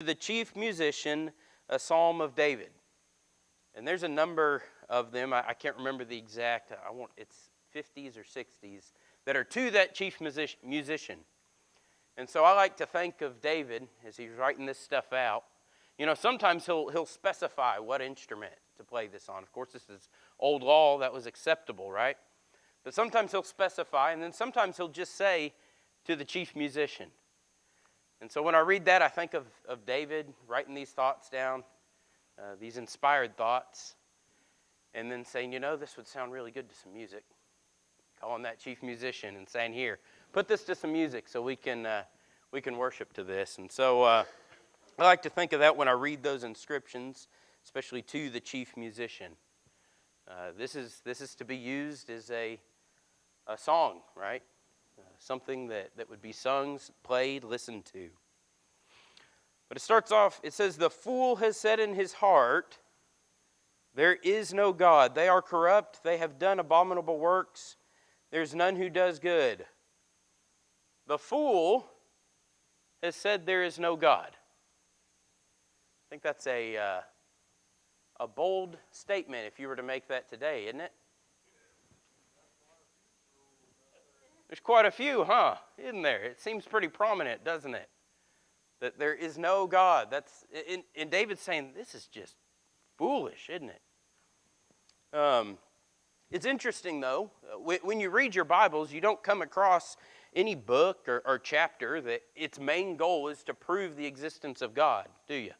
The chief musician, a psalm of David. And there's a number of them. I can't remember the exact. It's 50s or 60s that are to that chief musician. And so I like to think of David as he's writing this stuff out. You know, sometimes he'll specify what instrument to play this on. Of course, this is old law that was acceptable, right? But sometimes he'll specify, and then sometimes he'll just say to the chief musician. And so when I read that, I think of David writing these thoughts down, these inspired thoughts, and then saying, you know, this would sound really good to some music. Calling that chief musician and saying, here, put this to some music so we can worship to this. And so I like to think of that when I read those inscriptions, especially to the chief musician. This is to be used as a song, right? Something that would be sung, played, listened to. But it starts off, it says, the fool has said in his heart, there is no God. They are corrupt. They have done abominable works. There's none who does good. The fool has said there is no God. I think that's a bold statement if you were to make that today, isn't it? There's quite a few, isn't there? It seems pretty prominent, doesn't it? That there is no God. That's and David's saying this is just foolish, isn't it? It's interesting, though, when you read your Bibles, you don't come across any book or chapter that its main goal is to prove the existence of God, do you?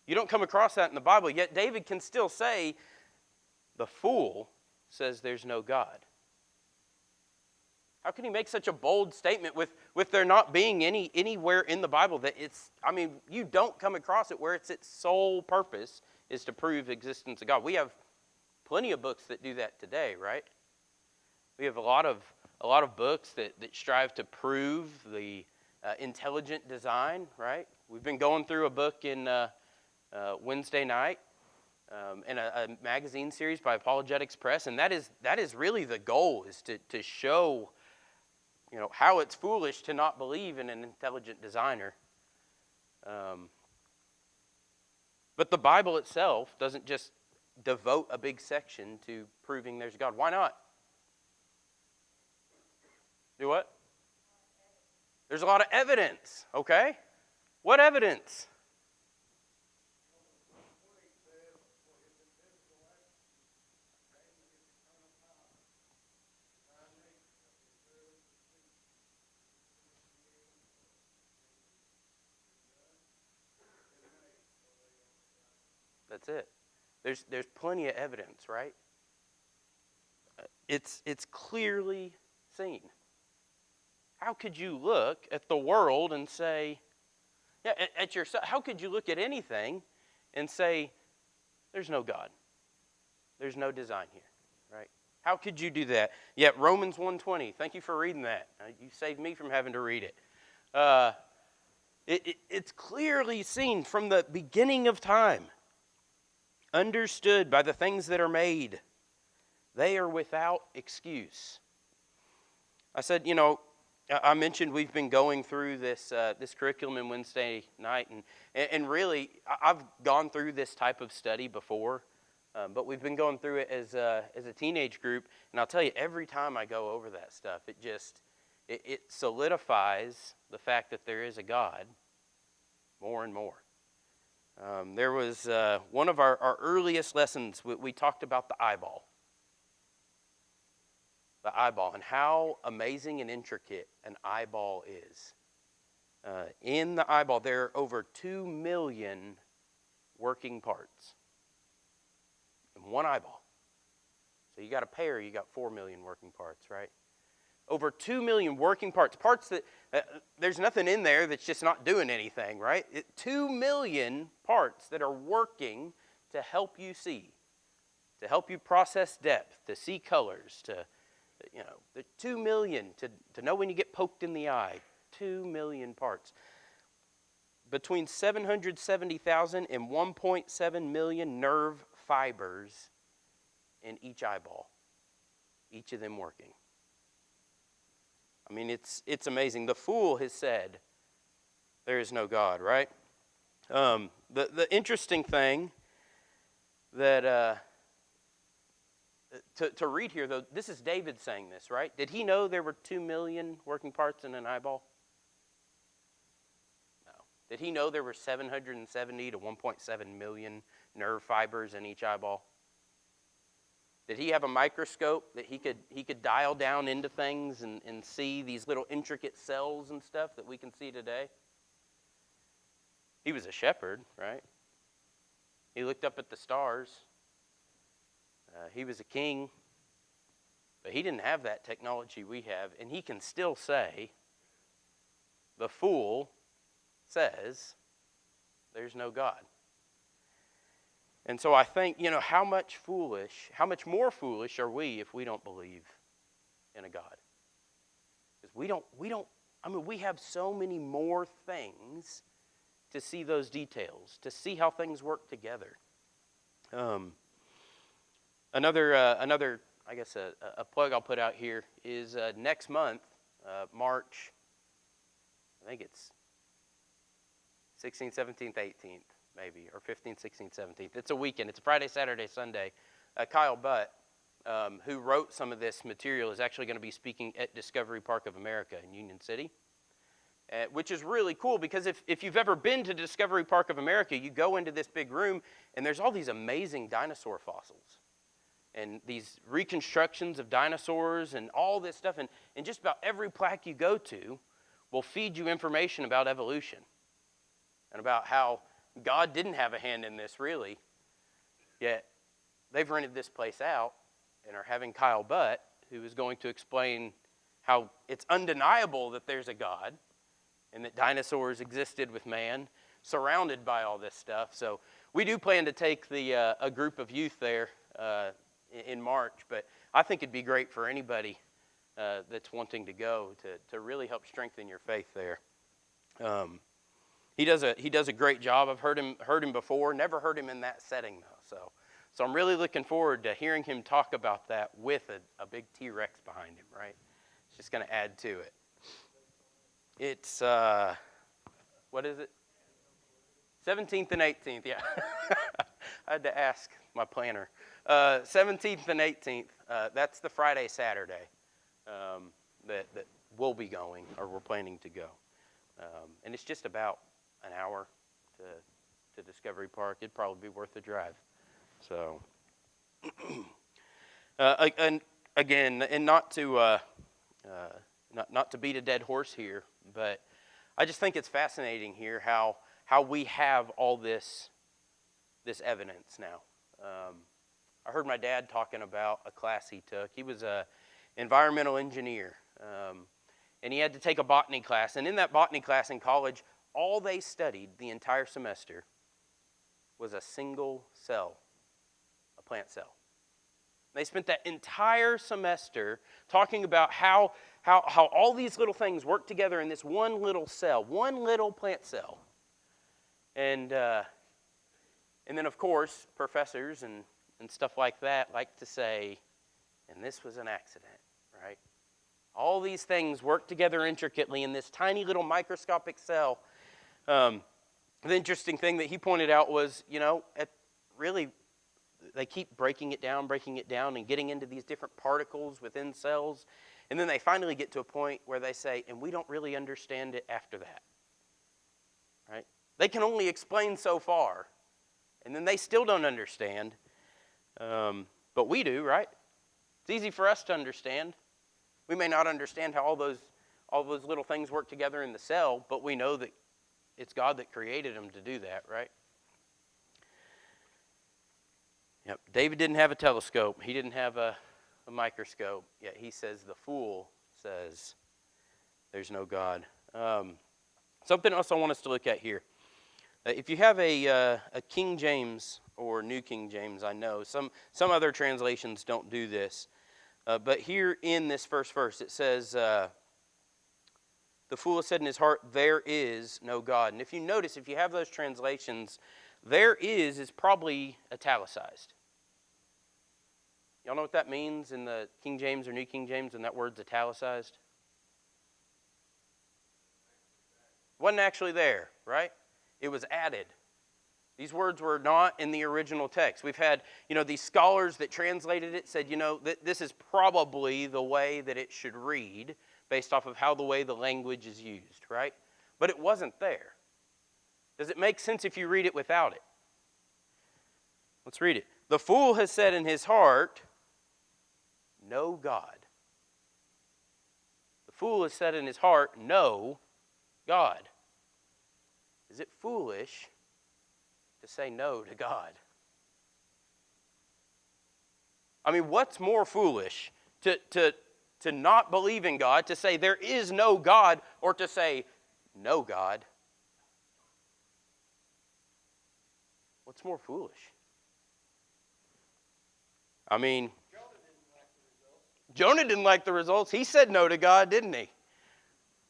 You don't come across that in the Bible, yet David can still say, the fool says there's no God. How can he make such a bold statement with there not being anywhere in the Bible that you don't come across it where its sole purpose is to prove the existence of God. We have plenty of books that do that today, right? We have a lot of books that strive to prove the intelligent design, right? We've been going through a book in Wednesday night in a magazine series by Apologetics Press, and that is really the goal, is to show how it's foolish to not believe in an intelligent designer. But the Bible itself doesn't just devote a big section to proving there's a God. Why not? Do what? There's a lot of evidence, okay? What evidence? That's it. There's plenty of evidence, right? It's clearly seen. How could you look at the world and say, at yourself? How could you look at anything and say, there's no God, there's no design here, right? How could you do that? Yet Romans 1:20. Thank you for reading that. You saved me from having to read it. It's clearly seen from the beginning of time. Understood by the things that are made. They are without excuse. I said, I mentioned we've been going through this curriculum in Wednesday night, and really, I've gone through this type of study before, but we've been going through it as a teenage group, and I'll tell you, every time I go over that stuff, it solidifies the fact that there is a God more and more. There was one of our earliest lessons, we talked about the eyeball. The eyeball, and how amazing and intricate an eyeball is. In the eyeball, there are over 2 million working parts in one eyeball. So you got a pair, you got 4 million working parts, right? Over 2 million working parts. Parts that, there's nothing in there that's just not doing anything, right? 2 million parts that are working to help you see, to help you process depth, to see colors, the 2 million, to know when you get poked in the eye. 2 million parts. Between 770,000 and 1.7 million nerve fibers in each eyeball. Each of them working. I mean, it's amazing. The fool has said, there is no God, right? The interesting thing that to read here, though, this is David saying this, right? Did he know there were 2 million working parts in an eyeball? No. Did he know there were 770 to 1.7 million nerve fibers in each eyeball? Did he have a microscope that he could dial down into things and see these little intricate cells and stuff that we can see today? He was a shepherd, right? He looked up at the stars. He was a king, but he didn't have that technology we have, and he can still say, the fool says, there's no God. And so I think, how much more foolish are we if we don't believe in a God? Because we have so many more things to see those details, to see how things work together. Another, I guess, a plug I'll put out here is next month, March, I think it's 16th, 17th, 18th, maybe, or 15th, 16th, 17th. It's a weekend. It's a Friday, Saturday, Sunday. Kyle Butt, who wrote some of this material, is actually going to be speaking at Discovery Park of America in Union City, which is really cool because if you've ever been to Discovery Park of America, you go into this big room, and there's all these amazing dinosaur fossils and these reconstructions of dinosaurs and all this stuff. And just about every plaque you go to will feed you information about evolution and about how God didn't have a hand in this, really. Yet they've rented this place out and are having Kyle Butt, who is going to explain how it's undeniable that there's a God and that dinosaurs existed with man, surrounded by all this stuff. So we do plan to take a group of youth there in March, but I think it'd be great for anybody that's wanting to go to really help strengthen your faith there. He does a great job. I've heard him before. Never heard him in that setting though. So I'm really looking forward to hearing him talk about that with a big T-Rex behind him. Right? It's just going to add to it. It's what is it? 17th and 18th. Yeah, I had to ask my planner. 17th and 18th. That's the Friday, Saturday that we'll be going, or we're planning to go. And it's just about an hour to Discovery Park. It'd probably be worth the drive. So, and again, and not to beat a dead horse here, but I just think it's fascinating here how we have all this evidence now. I heard my dad talking about a class he took. He was an environmental engineer, and he had to take a botany class. And in that botany class in college, all they studied the entire semester was a single cell, a plant cell. They spent that entire semester talking about how all these little things work together in this one little cell, one little plant cell. And then, of course, professors and stuff like that like to say, and this was an accident, right? All these things work together intricately in this tiny little microscopic cell. The interesting thing that he pointed out was, really, they keep breaking it down and getting into these different particles within cells. And then they finally get to a point where they say, and we don't really understand it after that. Right? They can only explain so far. And then they still don't understand. But we do, right? It's easy for us to understand. We may not understand how all those little things work together in the cell, but we know that it's God that created them to do that, right? Yep. David didn't have a telescope. He didn't have a microscope. Yet he says, the fool says, there's no God. Something else I want us to look at here. If you have a King James or New King James, I know some other translations don't do this. But here in this first verse, it says, the fool has said in his heart, there is no God. And if you notice, if you have those translations, there is probably italicized. Y'all know what that means in the King James or New King James when that word's italicized? Wasn't actually there, right? It was added. These words were not in the original text. We've had, these scholars that translated it said, this is probably the way that it should read based off of how the way the language is used, right? But it wasn't there. Does it make sense if you read it without it? Let's read it. The fool has said in his heart, no God. The fool has said in his heart, no God. Is it foolish to say no to God? I mean, what's more foolish? To not believe in God, to say there is no God, or to say no God? What's more foolish? I mean, Jonah didn't like the results. He said no to God, didn't he?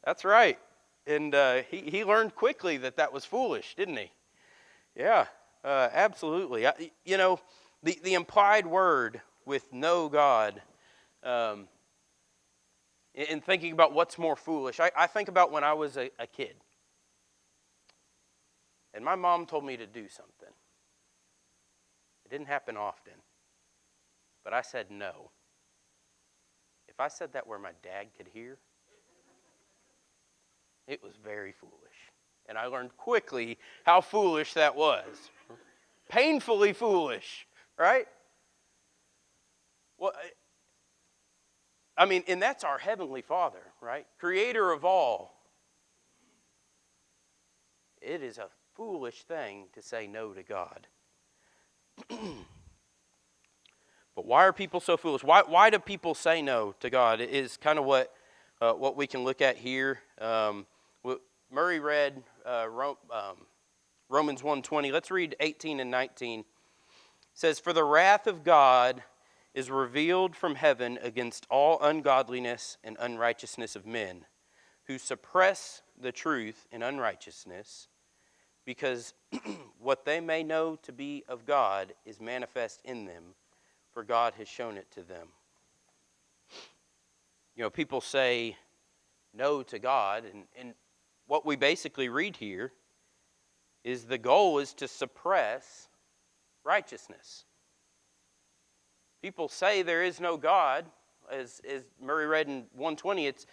That's right. And he learned quickly that was foolish, didn't he? Yeah, absolutely. The implied word with no God, in thinking about what's more foolish, I think about when I was a kid. And my mom told me to do something. It didn't happen often. But I said no. If I said that where my dad could hear, it was very foolish. And I learned quickly how foolish that was. Painfully foolish, right? Well, I mean, and that's our Heavenly Father, right? Creator of all. It is a foolish thing to say no to God. But why are people so foolish? Why do people say no to God? It is kind of what we can look at here. Murray read Romans 1:20. Let's read 18 and 19. It says, "For the wrath of God is revealed from heaven against all ungodliness and unrighteousness of men, who suppress the truth in unrighteousness, because what they may know to be of God is manifest in them, for God has shown it to them." People say no to God, and what we basically read here is the goal is to suppress righteousness. People say there is no God, as Murray read in 120. It's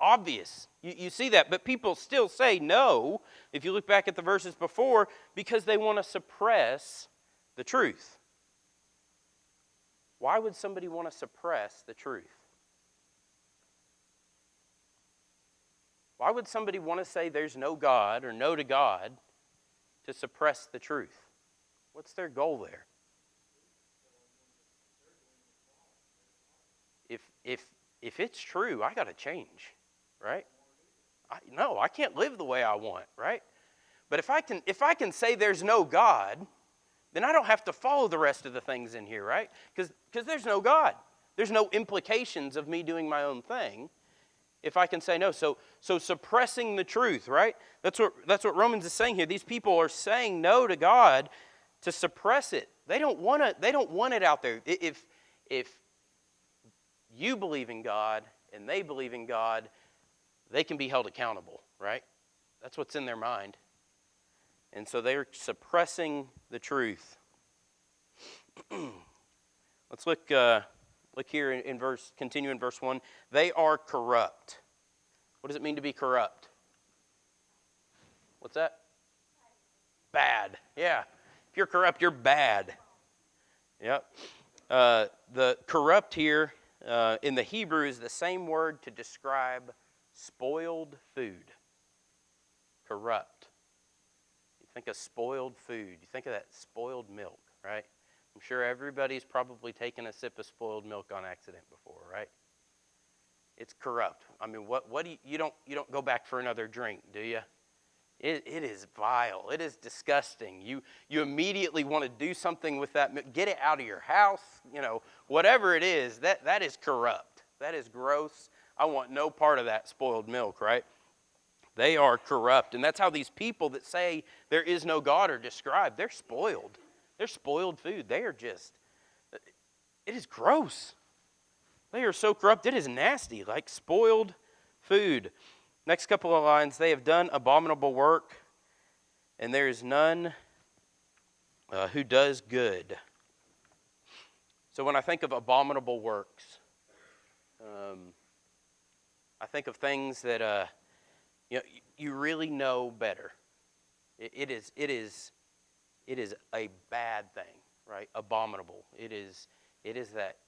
obvious. You see that, but people still say no, if you look back at the verses before, because they want to suppress the truth. Why would somebody want to suppress the truth? Why would somebody want to say there's no God or no to God to suppress the truth? What's their goal there? If it's true, I got to change, right? I can't live the way I want, right? But if I can say there's no God, then I don't have to follow the rest of the things in here, right? Because there's no God. There's no implications of me doing my own thing if I can say no. So suppressing the truth, right? That's what Romans is saying here. These people are saying no to God to suppress it. They don't want it out there. If you believe in God and they believe in God, they can be held accountable, right? That's what's in their mind. And so they're suppressing the truth. Let's look here continue in verse 1. They are corrupt. What does it mean to be corrupt? What's that? Bad. Yeah. If you're corrupt, you're bad. Yep. The corrupt here in the Hebrew is the same word to describe spoiled food. Corrupt. Think of spoiled food. You think of that spoiled milk, right? I'm sure everybody's probably taken a sip of spoiled milk on accident before, right? It's corrupt. I mean, what do you don't go back for another drink, do you? It is vile. It is disgusting. You immediately want to do something with that milk. Get it out of your house. Whatever it is, that is corrupt. That is gross. I want no part of that spoiled milk, right? They are corrupt. And that's how these people that say there is no God are described. They're spoiled. They're spoiled food. They are just, it is gross. They are so corrupt. It is nasty, like spoiled food. Next couple of lines, they have done abominable work, and there is none who does good. So when I think of abominable works, I think of things that you really know better. It is a bad thing, right? Abominable. It is that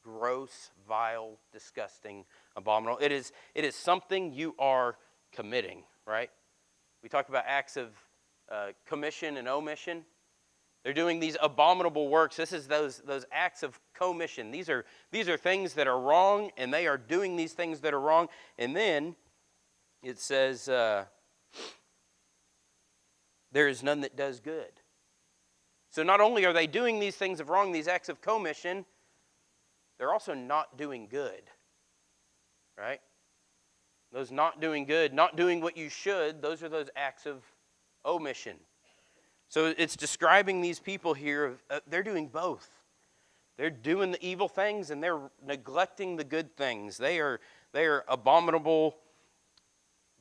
gross, vile, disgusting, abominable. It is something you are committing, right? We talked about acts of commission and omission. They're doing these abominable works. This is those acts of commission. These are things that are wrong, and they are doing these things that are wrong. And then it says, there is none that does good. So not only are they doing these things of wrong, these acts of commission, they're also not doing good, right? Those not doing good, not doing what you should, those are those acts of omission. So it's describing these people here, they're doing both. They're doing the evil things and they're neglecting the good things. They are abominable,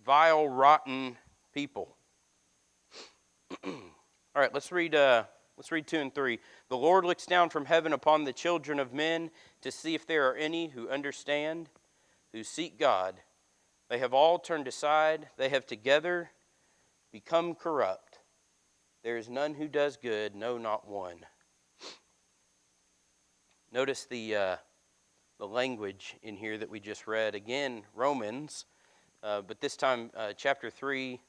vile, rotten people. All right, let's read 2 and 3. The Lord looks down from heaven upon the children of men to see if there are any who understand, who seek God. They have all turned aside. They have together become corrupt. There is none who does good, no, not one. Notice the language in here that we just read. Again, Romans, but this time chapter 3,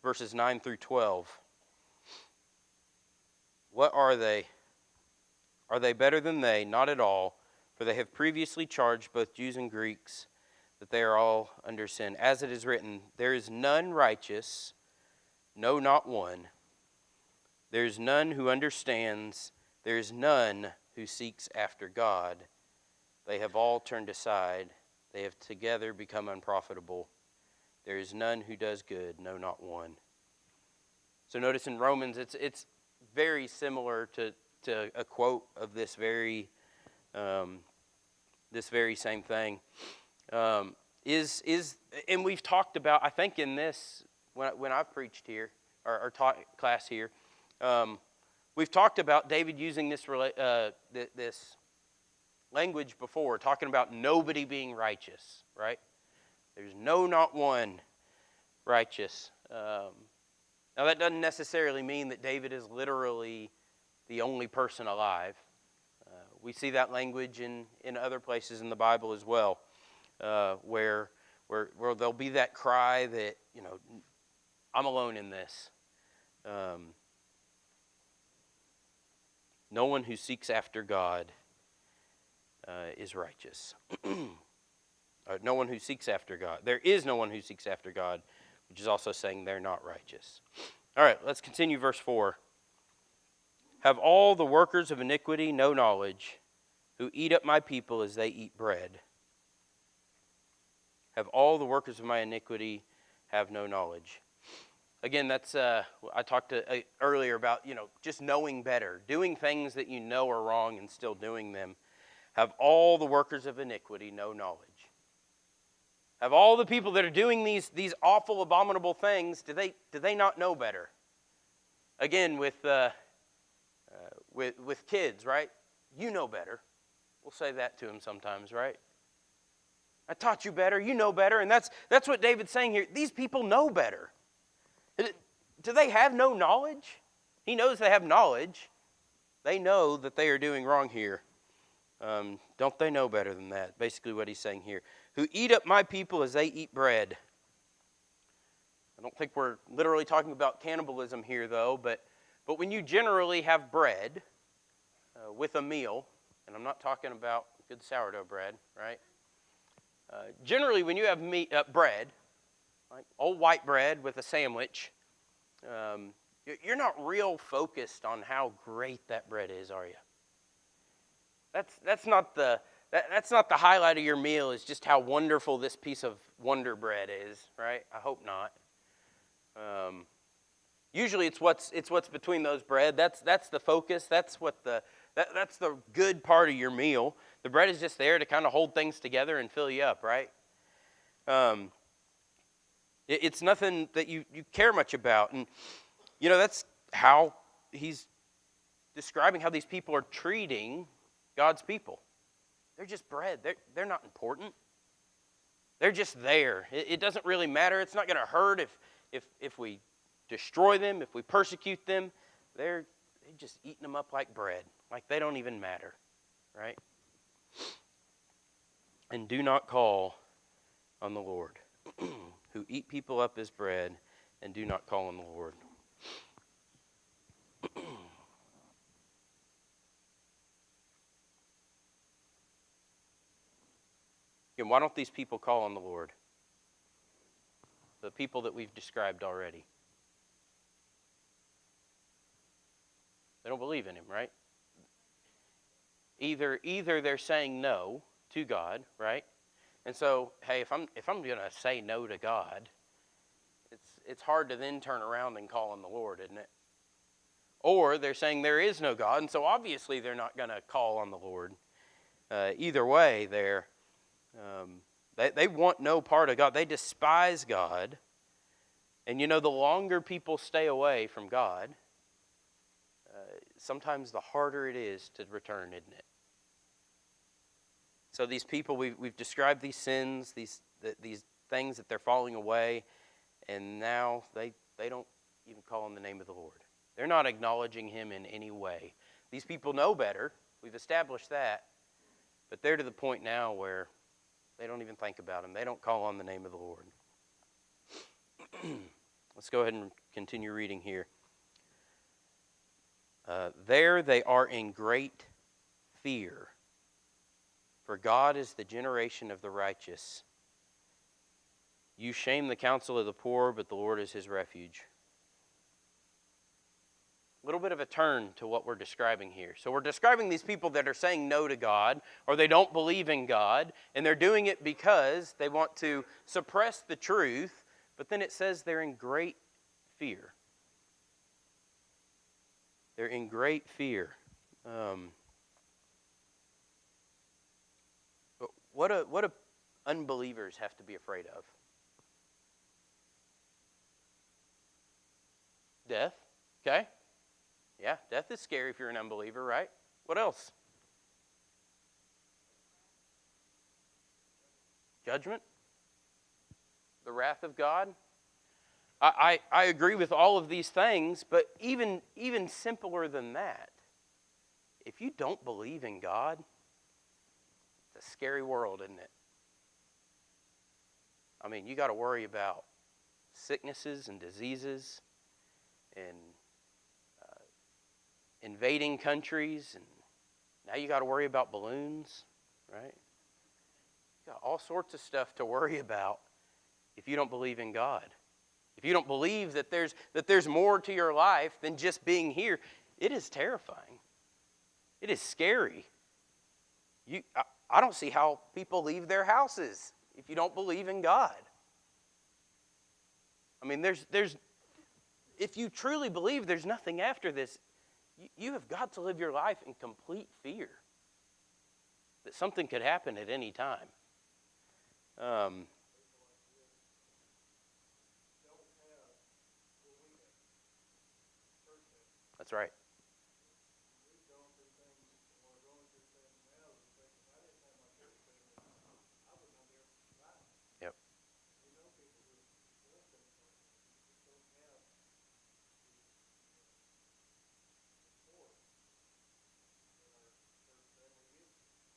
verses 9 through 12. What are they? Are they better than they? Not at all, for they have previously charged both Jews and Greeks that they are all under sin. As it is written, there is none righteous, no, not one. There is none who understands. There is none who seeks after God. They have all turned aside. They have together become unprofitable. There is none who does good, no, not one. So notice in Romans, it's very similar to a quote of this very same thing. And we've talked about, I think in this, when I've preached here, or taught class here, we've talked about David using this language before, talking about nobody being righteous, right? There's no, not one righteous. Now that doesn't necessarily mean that David is literally the only person alive. We see that language in other places in the Bible as well, where there'll be that cry that, I'm alone in this. No one who seeks after God is righteous. No one who seeks after God. There is no one who seeks after God, which is also saying they're not righteous. All right, let's continue verse 4. Have all the workers of iniquity no knowledge, who eat up my people as they eat bread? Have all the workers of my iniquity have no knowledge? Again, that's I talked earlier about, just knowing better, doing things that you know are wrong and still doing them. Have all the workers of iniquity no knowledge? Have all the people that are doing these awful, abominable things, do they not know better? Again, with kids, right? You know better. We'll say that to them sometimes, right? I taught you better. You know better, and that's what David's saying here. These people know better. Do they have no knowledge? He knows they have knowledge. They know that they are doing wrong here. Don't they know better than that? Basically what he's saying here. Who eat up my people as they eat bread. I don't think we're literally talking about cannibalism here, though, but when you generally have bread with a meal, and I'm not talking about good sourdough bread, right? Generally, when you have bread, like old white bread with a sandwich, you're not real focused on how great that bread is, are you? That's not the highlight of your meal, is just how wonderful this piece of Wonder Bread is, right? I hope not. Usually it's what's between those bread. That's the focus. That's that's the good part of your meal. The bread is just there to kind of hold things together and fill you up, right? It's nothing that you care much about. And, that's how he's describing how these people are treating God's people. They're just bread. They're not important. They're just there. It doesn't really matter. It's not going to hurt if we destroy them, if we persecute them. They're just eating them up like bread, like they don't even matter, right? And do not call on the Lord, who eat people up as bread, and do not call on the Lord. Again, why don't these people call on the Lord? The people that we've described already. They don't believe in him, right? Either they're saying no to God, right? And so, hey, if I'm going to say no to God, it's hard to then turn around and call on the Lord, isn't it? Or they're saying there is no God, and so obviously they're not going to call on the Lord. Either way, they want no part of God. They despise God. And the longer people stay away from God, sometimes the harder it is to return, isn't it? So these people, we've described these sins, these things that they're falling away, and now they don't even call on the name of the Lord. They're not acknowledging him in any way. These people know better. We've established that. But they're to the point now where they don't even think about him. They don't call on the name of the Lord. Let's go ahead and continue reading here. There they are in great fear, for God is the generation of the righteous. You shame the counsel of the poor, but the Lord is his refuge. A little bit of a turn to what we're describing here. So we're describing these people that are saying no to God, or they don't believe in God, and they're doing it because they want to suppress the truth, but then it says they're in great fear. They're in great fear. What do unbelievers have to be afraid of? Death. Okay. Yeah, death is scary if you're an unbeliever, right? What else? Judgment. The wrath of God. I agree with all of these things, but even simpler than that, if you don't believe in God, it's a scary world, isn't it? I mean, you got to worry about sicknesses and diseases and invading countries, and now you got to worry about balloons, right? You got all sorts of stuff to worry about if you don't believe in God. If you don't believe that there's more to your life than just being here, it is terrifying. It is scary. I don't see how people leave their houses if you don't believe in God. I mean, if you truly believe there's nothing after this, you have got to live your life in complete fear that something could happen at any time. That's right. Yep.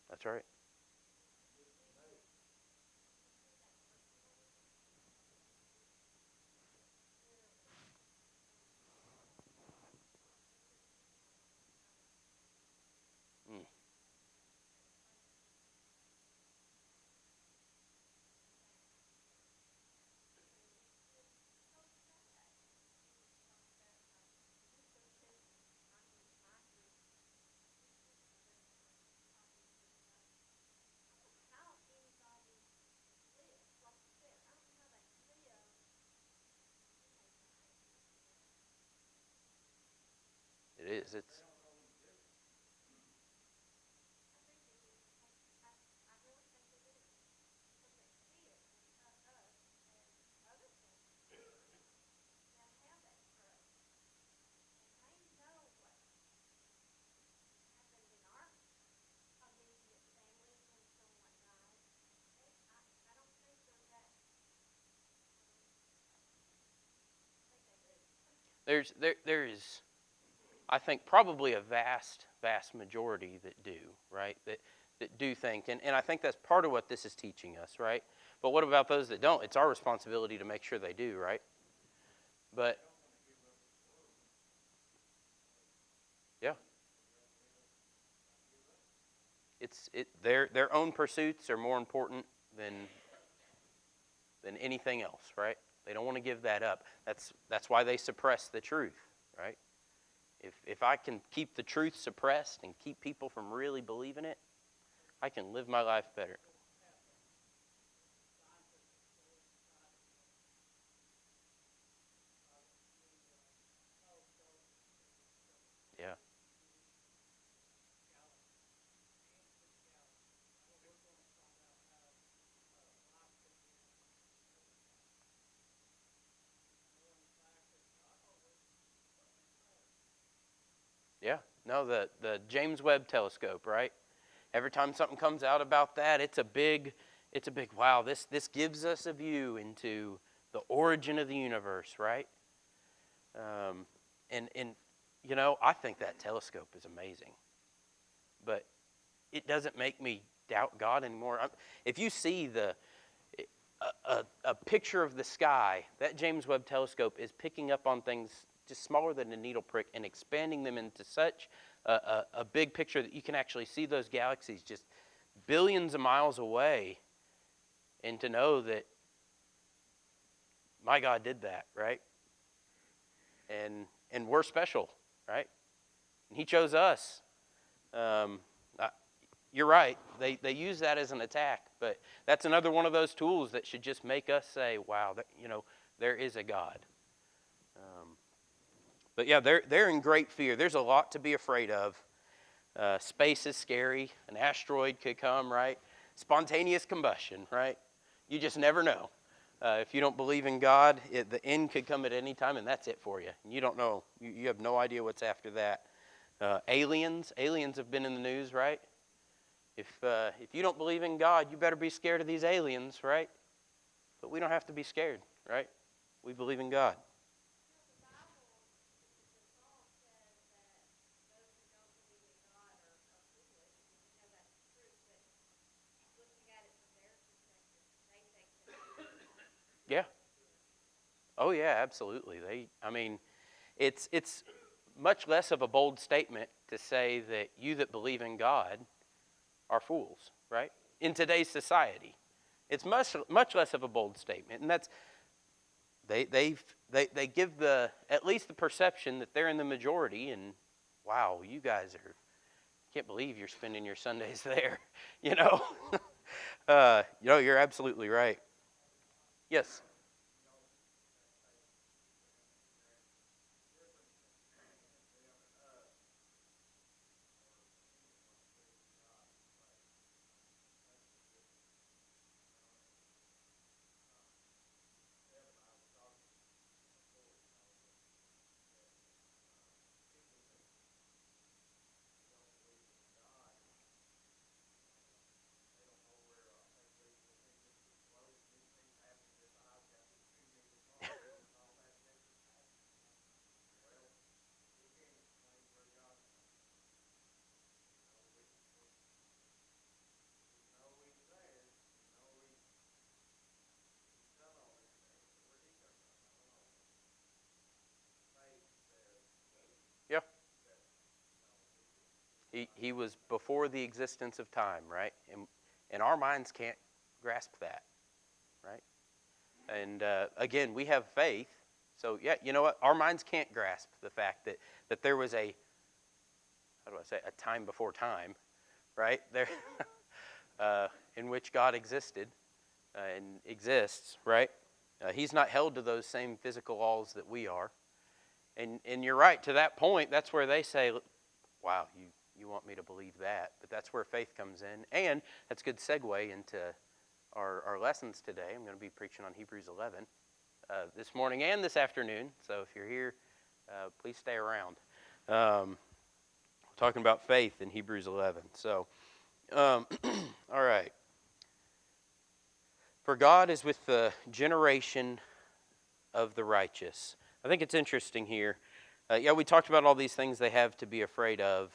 That's right. Mm. It is. It's. There is, I think, probably a vast majority that do, right? That do think. And I think that's part of what this is teaching us, right? But what about those that don't? It's our responsibility to make sure they do, right? But yeah. Their own pursuits are more important than anything else, right? They don't want to give that up. That's why they suppress the truth, right? If I can keep the truth suppressed and keep people from really believing it, I can live my life better. Yeah. Yeah. No, the James Webb Telescope, right? Every time something comes out about that, it's a big wow, this gives us a view into the origin of the universe, right? Um, and I think that telescope is amazing. But it doesn't make me doubt God anymore. If you see a picture of the sky, that James Webb Telescope is picking up on things just smaller than a needle prick and expanding them into such a big picture that you can actually see those galaxies just billions of miles away, and to know that my God did that, right? And we're special, right? And He chose us. You're right. They use that as an attack, but that's another one of those tools that should just make us say, "Wow, there is a God." But yeah, they're in great fear. There's a lot to be afraid of. Space is scary. An asteroid could come, right? Spontaneous combustion, right? You just never know. If you don't believe in God, the end could come at any time, and that's it for you. And you don't know. You have no idea what's after that. Aliens have been in the news, right? If you don't believe in God, you better be scared of these aliens, right? But we don't have to be scared, right? We believe in God. Yeah. Oh yeah, absolutely. It's much less of a bold statement to say that you that believe in God are fools, right? In today's society, it's much less of a bold statement, and that's they give at least the perception that they're in the majority, and wow, you guys can't believe you're spending your Sundays there, you know. You're absolutely right. Yes. Yeah. He was before the existence of time, right? And our minds can't grasp that, right? And again, we have faith. So, yeah, you know what? Our minds can't grasp the fact that there was a time before time, right? There, in which God existed and exists, right? He's not held to those same physical laws that we are. And you're right, to that point, that's where they say, wow, you want me to believe that? But that's where faith comes in. And that's a good segue into our lessons today. I'm going to be preaching on Hebrews 11 this morning and this afternoon. So if you're here, please stay around. Talking about faith in Hebrews 11. So, all right. For God is with the generation of the righteous, I think it's interesting here. We talked about all these things they have to be afraid of.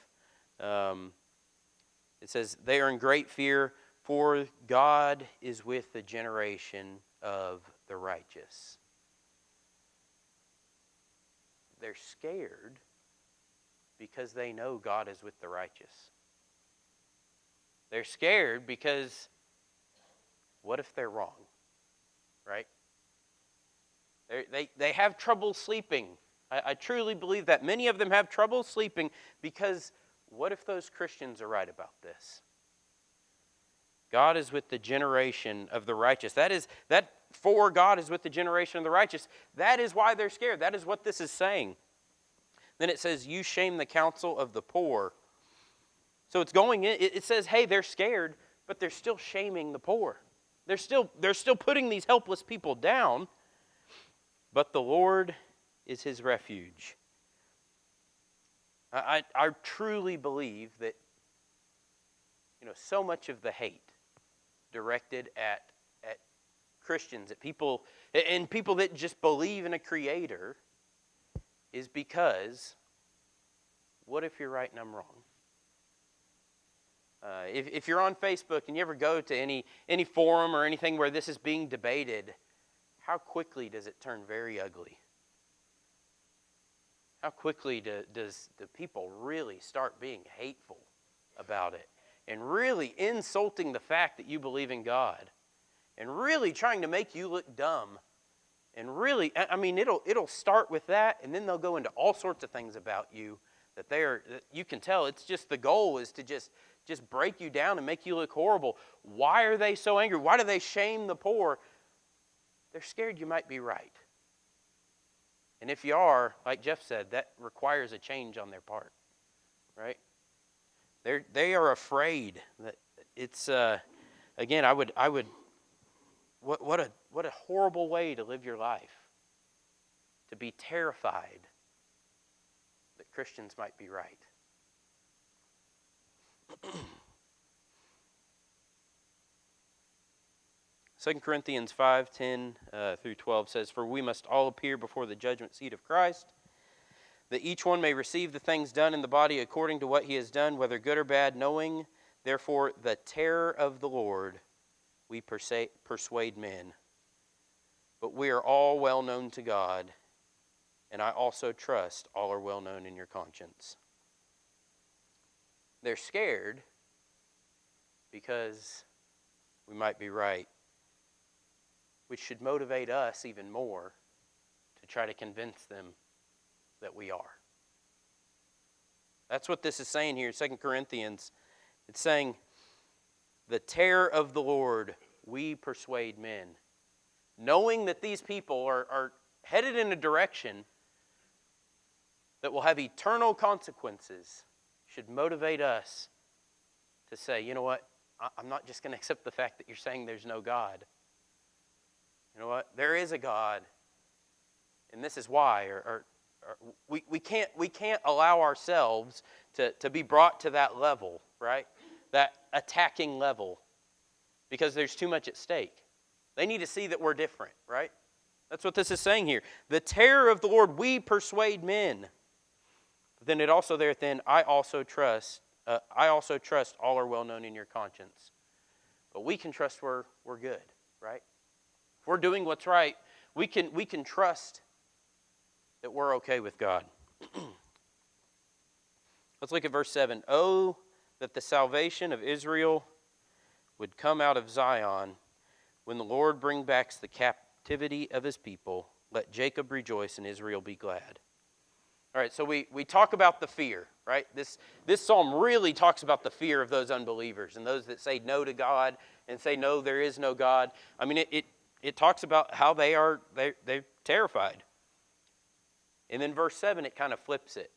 It says, they are in great fear, for God is with the generation of the righteous. They're scared because they know God is with the righteous. They're scared because what if they're wrong, right? They have trouble sleeping. I truly believe that. Many of them have trouble sleeping because what if those Christians are right about this? God is with the generation of the righteous. For God is with the generation of the righteous. That is why they're scared. That is what this is saying. Then it says, you shame the counsel of the poor. So it's going in, it says, hey, they're scared, but they're still shaming the poor. They're still putting these helpless people down. But the Lord is his refuge. I truly believe that so much of the hate directed at Christians, at people, and people that just believe in a creator, is because what if you're right and I'm wrong? If you're on Facebook and you ever go to any forum or anything where this is being debated, how quickly does it turn very ugly? How quickly do people really start being hateful about it and really insulting the fact that you believe in God and really trying to make you look dumb? And really, it'll start with that, and then they'll go into all sorts of things about you that you can tell it's just the goal is to just break you down and make you look horrible. Why are they so angry? Why do they shame the poor? They're scared you might be right. And if you are, like Jeff said, that requires a change on their part, right? They are afraid that it's again. What a horrible way to live your life. To be terrified that Christians might be right. 2 Corinthians 5:10 through 12 says, for we must all appear before the judgment seat of Christ, that each one may receive the things done in the body according to what he has done, whether good or bad, knowing, therefore, the terror of the Lord, we persuade men. But we are all well known to God, and I also trust all are well known in your conscience. They're scared because we might be right, which should motivate us even more to try to convince them that we are. That's what this is saying here in 2 Corinthians. It's saying, the terror of the Lord, we persuade men. Knowing that these people are headed in a direction that will have eternal consequences should motivate us to say, you know what, I'm not just going to accept the fact that you're saying there's no God. You know what, there is a God, and this is why. We can't allow ourselves to be brought to that level, right? That attacking level, because there's too much at stake. They need to see that we're different, right? That's what this is saying here. The terror of the Lord, we persuade men. But then it also there, then I also trust all are well known in your conscience. But we can trust we're good, right? If we're doing what's right, we can trust that we're okay with God. Let's look at verse 7. Oh, that the salvation of Israel would come out of Zion. When the Lord bring back the captivity of his people, let Jacob rejoice and Israel be glad. All right, so we talk about the fear, right? This psalm really talks about the fear of those unbelievers and those that say no to God and say no, there is no God. I mean, it talks about how they're terrified. And then verse 7, it kind of flips it.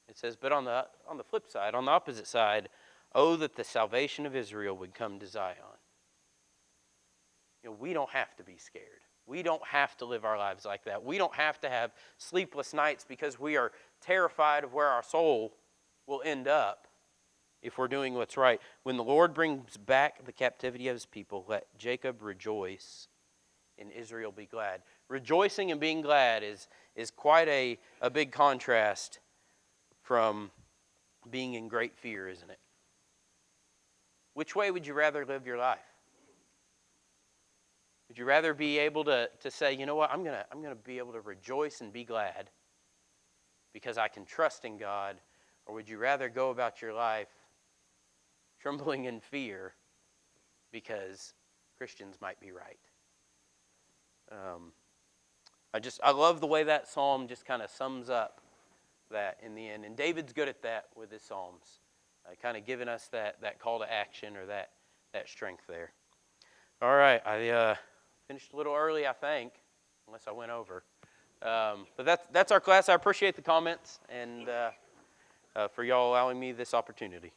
It says, but on the flip side, on the opposite side, oh, that the salvation of Israel would come to Zion. You know, we don't have to be scared. We don't have to live our lives like that. We don't have to have sleepless nights because we are terrified of where our soul will end up if we're doing what's right. When the Lord brings back the captivity of his people, let Jacob rejoice in Israel be glad. Rejoicing and being glad is quite a big contrast from being in great fear, isn't it? Which way would you rather live your life? Would you rather be able to say, you know what, I'm gonna be able to rejoice and be glad because I can trust in God, or would you rather go about your life trembling in fear because Christians might be right? I love the way that psalm just kind of sums up that in the end. And David's good at that with his psalms, kind of giving us that call to action or that strength there. All right, I finished a little early, I think, unless I went over. But that's our class. I appreciate the comments and for y'all allowing me this opportunity.